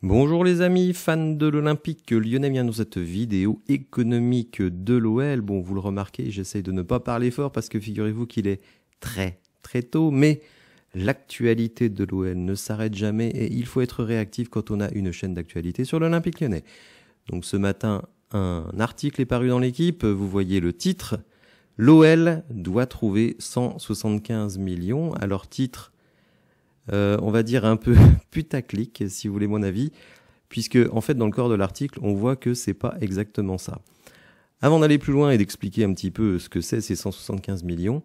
Bonjour les amis, fans de l'Olympique Lyonnais, bienvenue dans cette vidéo économique de l'OL. Bon, vous le remarquez, j'essaye de ne pas parler fort parce que figurez-vous qu'il est très tôt, mais l'actualité de l'OL ne s'arrête jamais et il faut être réactif quand on a une chaîne d'actualité sur l'Olympique Lyonnais. Donc ce matin, un article est paru dans l'équipe, vous voyez le titre, l'OL doit trouver 175 millions. Alors titre, on va dire un peu putaclic, si vous voulez mon avis, puisque en fait dans le corps de l'article, on voit que c'est pas exactement ça. Avant d'aller plus loin et d'expliquer un petit peu ce que c'est ces 175 millions,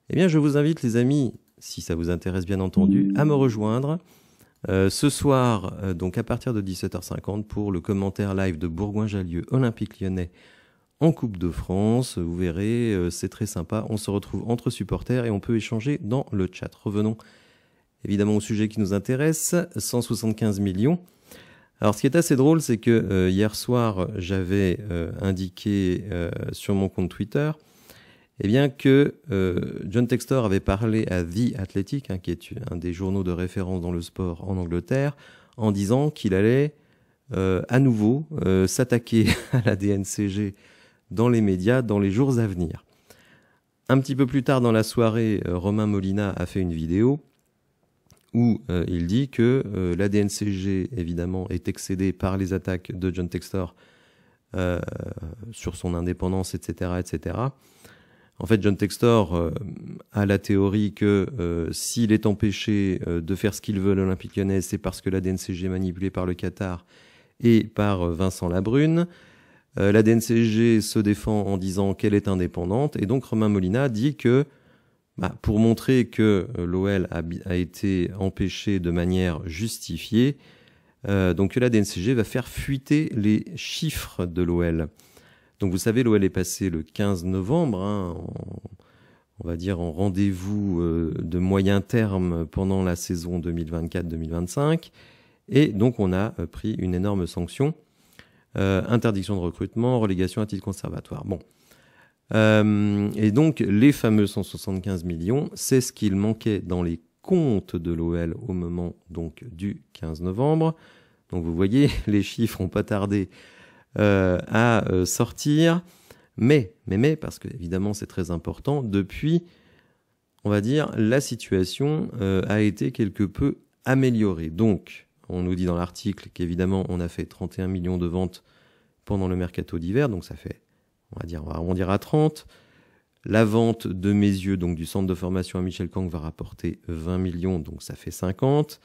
eh bien je vous invite les amis, si ça vous intéresse bien entendu, à me rejoindre ce soir, donc à partir de 17h50 pour le commentaire live de Bourgoin-Jallieu Olympique Lyonnais en Coupe de France. Vous verrez, c'est très sympa, on se retrouve entre supporters et on peut échanger dans le chat. Revenons évidemment au sujet qui nous intéresse, 175 millions. Alors ce qui est assez drôle, c'est que hier soir, j'avais indiqué sur mon compte Twitter eh bien, que John Textor avait parlé à The Athletic, qui est un des journaux de référence dans le sport en Angleterre, en disant qu'il allait à nouveau s'attaquer à la DNCG dans les médias dans les jours à venir. Un petit peu plus tard dans la soirée, Romain Molina a fait une vidéo où il dit que la DNCG, évidemment, est excédée par les attaques de John Textor sur son indépendance, etc., etc. En fait, John Textor a la théorie que s'il est empêché de faire ce qu'il veut à l'Olympique Lyonnais, c'est parce que la DNCG est manipulée par le Qatar et par Vincent Labrune. La DNCG se défend en disant qu'elle est indépendante, et donc Romain Molina dit que pour montrer que l'OL a été empêché de manière justifiée, donc que la DNCG va faire fuiter les chiffres de l'OL. Donc vous savez, l'OL est passé le 15 novembre, on va dire en rendez-vous de moyen terme pendant la saison 2024-2025, et donc on a pris une énorme sanction, interdiction de recrutement, relégation à titre conservatoire. Bon. Et donc, les fameux 175 millions, c'est ce qu'il manquait dans les comptes de l'OL au moment donc, du 15 novembre. Donc, vous voyez, les chiffres n'ont pas tardé à sortir. Mais, parce que évidemment, c'est très important, depuis, on va dire, la situation a été quelque peu améliorée. Donc, on nous dit dans l'article qu'évidemment, on a fait 31 millions de ventes pendant le mercato d'hiver, donc ça fait... on va arrondir à 30. La vente de mes yeux, donc du centre de formation à Michel Kang, va rapporter 20 millions, donc ça fait 50.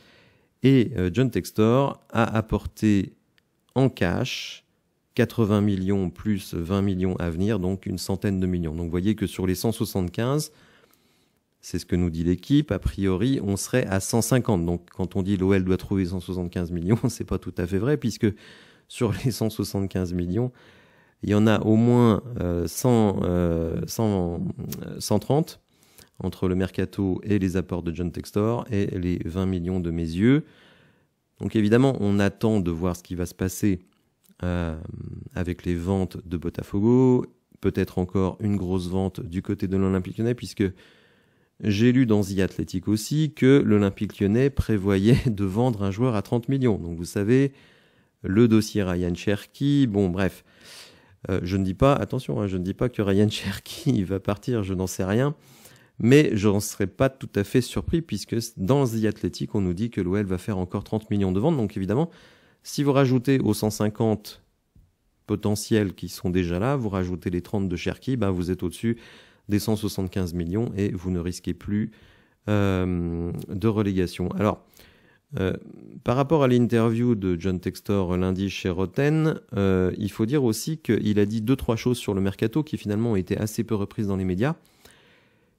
Et John Textor a apporté en cash 80 millions plus 20 millions à venir, donc une centaine de millions. Donc vous voyez que sur les 175, c'est ce que nous dit l'équipe, a priori, on serait à 150. Donc quand on dit l'OL doit trouver 175 millions, c'est pas tout à fait vrai, puisque sur les 175 millions, il y en a au moins 130 entre le mercato et les apports de John Textor et les 20 millions de mes yeux. Donc évidemment, on attend de voir ce qui va se passer avec les ventes de Botafogo, peut-être encore une grosse vente du côté de l'Olympique Lyonnais, puisque j'ai lu dans The Athletic aussi que l'Olympique Lyonnais prévoyait de vendre un joueur à 30 millions. Donc vous savez, le dossier Ryan Cherki, bon bref... je ne dis pas, attention, je ne dis pas que Ryan Cherki va partir, je n'en sais rien, mais je n'en serais pas tout à fait surpris puisque dans The Athletic, on nous dit que l'OL va faire encore 30 millions de ventes. Donc évidemment, si vous rajoutez aux 150 potentiels qui sont déjà là, vous rajoutez les 30 de Cherki, vous êtes au-dessus des 175 millions et vous ne risquez plus de relégation. Alors, par rapport à l'interview de John Textor lundi chez Roten, il faut dire aussi qu'il a dit 2-3 choses sur le mercato qui finalement ont été assez peu reprises dans les médias,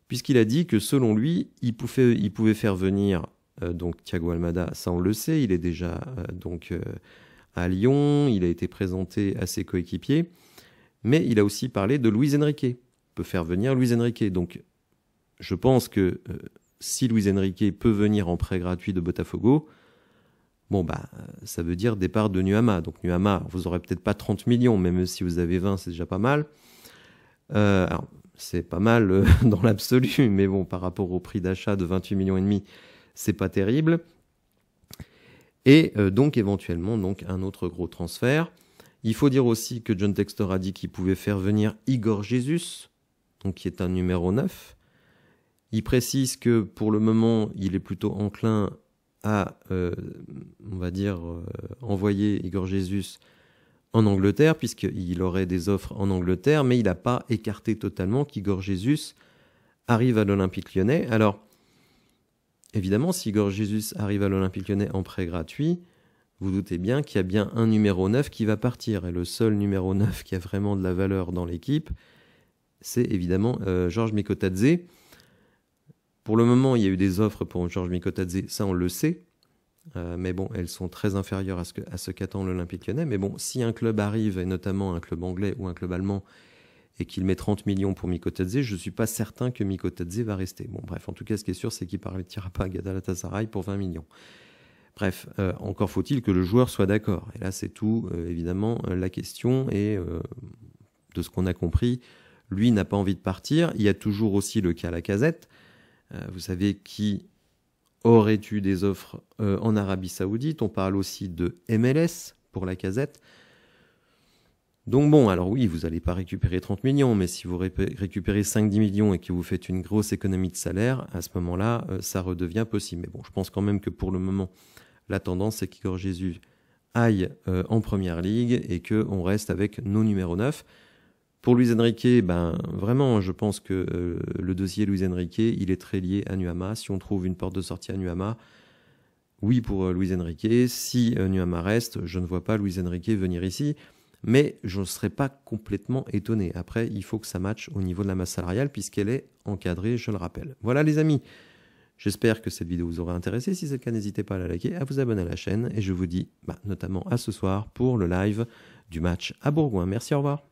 puisqu'il a dit que selon lui, il pouvait faire venir donc Thiago Almada, ça on le sait, il est déjà à Lyon, il a été présenté à ses coéquipiers, mais il a aussi parlé de Luis Enrique, il peut faire venir Luis Enrique, donc je pense que si Luis Enrique peut venir en prêt gratuit de Botafogo, ça veut dire départ de Nuama. Donc Nuama, vous aurez peut-être pas 30 millions, même si vous avez 20, c'est déjà pas mal. Alors, c'est pas mal dans l'absolu, mais bon, par rapport au prix d'achat de 28 millions et demi, c'est pas terrible. Et donc éventuellement donc un autre gros transfert. Il faut dire aussi que John Textor a dit qu'il pouvait faire venir Igor Jesus, donc qui est un numéro 9. Il précise que pour le moment, il est plutôt enclin à, on va dire, envoyer Igor Jesus en Angleterre, puisqu'il aurait des offres en Angleterre, mais il n'a pas écarté totalement qu'Igor Jesus arrive à l'Olympique Lyonnais. Alors, évidemment, si Igor Jesus arrive à l'Olympique Lyonnais en prêt gratuit, vous doutez bien qu'il y a bien un numéro 9 qui va partir. Et le seul numéro 9 qui a vraiment de la valeur dans l'équipe, c'est évidemment Georges Mikotadze. Pour le moment, il y a eu des offres pour Georges Mikotadze, ça on le sait. Mais bon, elles sont très inférieures à ce qu'attend l'Olympique Lyonnais. Mais bon, si un club arrive, et notamment un club anglais ou un club allemand, et qu'il met 30 millions pour Mikotadze, je ne suis pas certain que Mikotadze va rester. Bon, bref, en tout cas, ce qui est sûr, c'est qu'il ne partira pas à Galatasaray pour 20 millions. Bref, encore faut-il que le joueur soit d'accord. Et là, c'est tout, évidemment, la question. Et de ce qu'on a compris, lui n'a pas envie de partir. Il y a toujours aussi le cas Lacazette. Vous savez qui aurait eu des offres en Arabie Saoudite. On parle aussi de MLS pour Lacazette. Donc bon, alors oui, vous n'allez pas récupérer 30 millions, mais si vous récupérez 5-10 millions et que vous faites une grosse économie de salaire, à ce moment-là, ça redevient possible. Mais bon, je pense quand même que pour le moment, la tendance, c'est qu'Igor Jesus aille en Première Ligue et qu'on reste avec nos numéros 9. Pour Luis Enrique, vraiment, je pense que le dossier Luis Enrique, il est très lié à Nuama. Si on trouve une porte de sortie à Nuama, oui pour Luis Enrique. Si Nuama reste, je ne vois pas Luis Enrique venir ici. Mais je ne serais pas complètement étonné. Après, il faut que ça matche au niveau de la masse salariale puisqu'elle est encadrée, je le rappelle. Voilà les amis, j'espère que cette vidéo vous aura intéressé. Si c'est le cas, n'hésitez pas à la liker, à vous abonner à la chaîne. Et je vous dis notamment à ce soir pour le live du match à Bourgoin. Merci, au revoir.